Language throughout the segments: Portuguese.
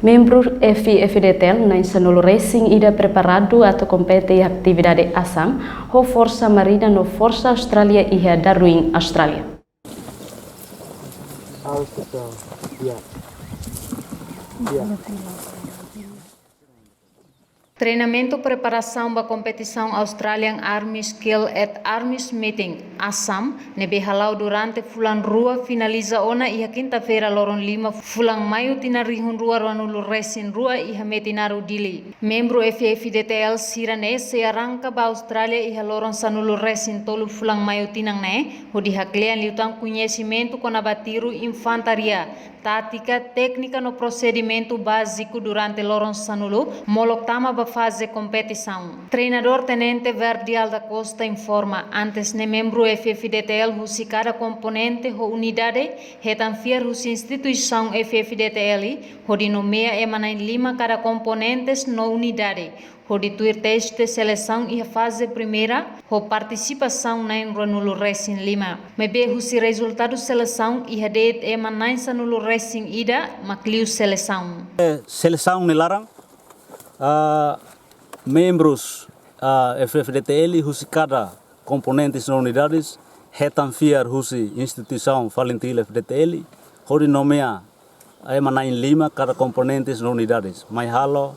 Membro FFDTEL na Insanolo Racing ida preparado atau compete atividade Assam, ho Força Marina no Força Austrália e Darwin, Austrália. Treinamento preparação para a competição Australian Army Skill at Armies Meeting, Assam, nebe halau durante fulan rua finaliza ona iha quinta-feira loron 5 fulan maio tinarihun rua ranulu resin rua iha metinaru dili. Membro FFDTL sirane se arranca ba Austrália iha loron sanulu resin tolu fulan maio tinang ne, hodi haklean liutang conhecimento com abatiru infantaria, tática, técnica no procedimento básico durante loron sanulu, molok tama ba fase competição. Treinador Tenente Verdial da Costa informa, antes ne membro FFDTL husi cada componente ho unidade, hetan fier husi instituição FFDTL, hodi nomeia emanain 5 cada componentes no unidade, hodi tuir teste seleção e fase primeira, ho participação na Ranulu Racing 5. Mebe husi resultado seleção e hadet emanain sanulu Racing ida, makliu seleção. Seleção nelarang, membros FFDTL husi cada componentes nas unidades hetan fiar husi instituição Valentil FFDTL hori nomea emanain 5 cada componentes nas unidades mai halo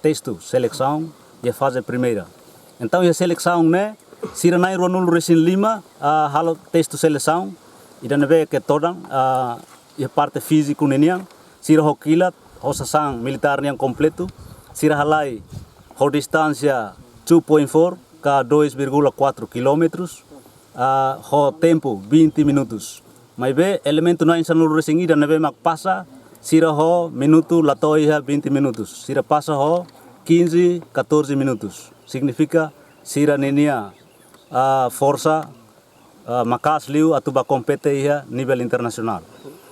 texto seleção e fase primeira. Então a seleção né sira nai Ranulu Racing 5 halo texto seleção e dan ve que todan e parte físico nenian sira hokilat hosasang militar yang completo sira halai ho distância 2.4 ka 2,4 quilômetros ho tempo 20 minutos mas be elemento na Insanolo Racing ida nebe mak passa sira ho minuto latoiha 20 minutos sira passa ho 15 14 minutos significa sira nenia força makas liu atuba compete iha nível internacional.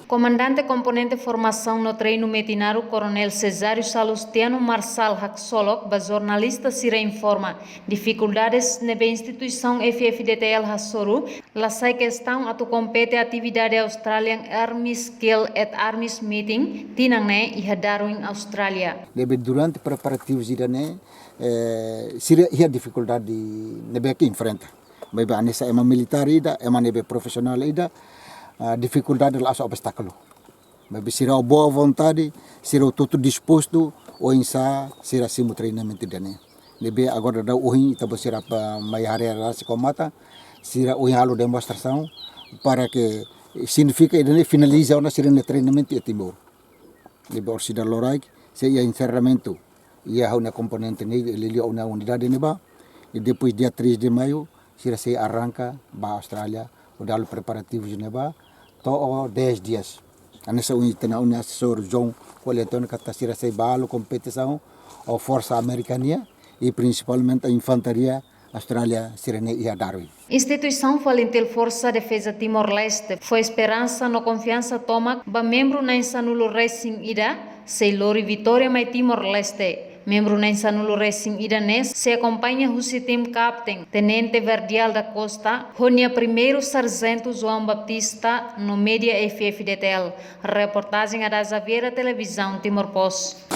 Comandante componente formação no treino metinaru Coronel Cesário Salustiano Marçal Haxolok, ba jornalista sira informa dificuldades nebe instituição FFDTL Hassoru, la sai questão atu compete atividade Australian Army Skill at Armies Meeting, tinang ne iha Darwin, Austrália. Nebe durante preparativos ida ne, sira iha dificuldade nebe que enfrenta. Nebe anessa ema militar ida, ema nebe profissional ida, dificuldade lá só obstáculo. Mas será boa vontade, será tudo disposto, ou insa será sim o treinamento dele. Nebe agora da uhin itabo será para mai area se comata, será uhin halo demonstração para que significa ele finaliza o será no treinamento e timor. Nebe orsida lorai, se ia encerramento ia uma componente nele ele uma unidade neba e depois dia 3 de maio será se arranca para a Austrália o dalo preparativo de neba to 10 dias. Anessa unita na unia assessor John Coletone katasira sei balo competição ou força americana e principalmente a infantaria Austrália Sirene e a Darwin. Instituição Valentil Força Defesa Timor-Leste foi esperança no confiança toma ba membro na Insanolo Racing ida sei lori Vitória mai Timor-Leste. Membro na Insanolo Racing Idanês se acompanha o team captain, Tenente Verdial da Costa, Ronia primeiro sargento João Baptista, no Média FFDTL. Reportagem da Xaviera Televisão Timor Post.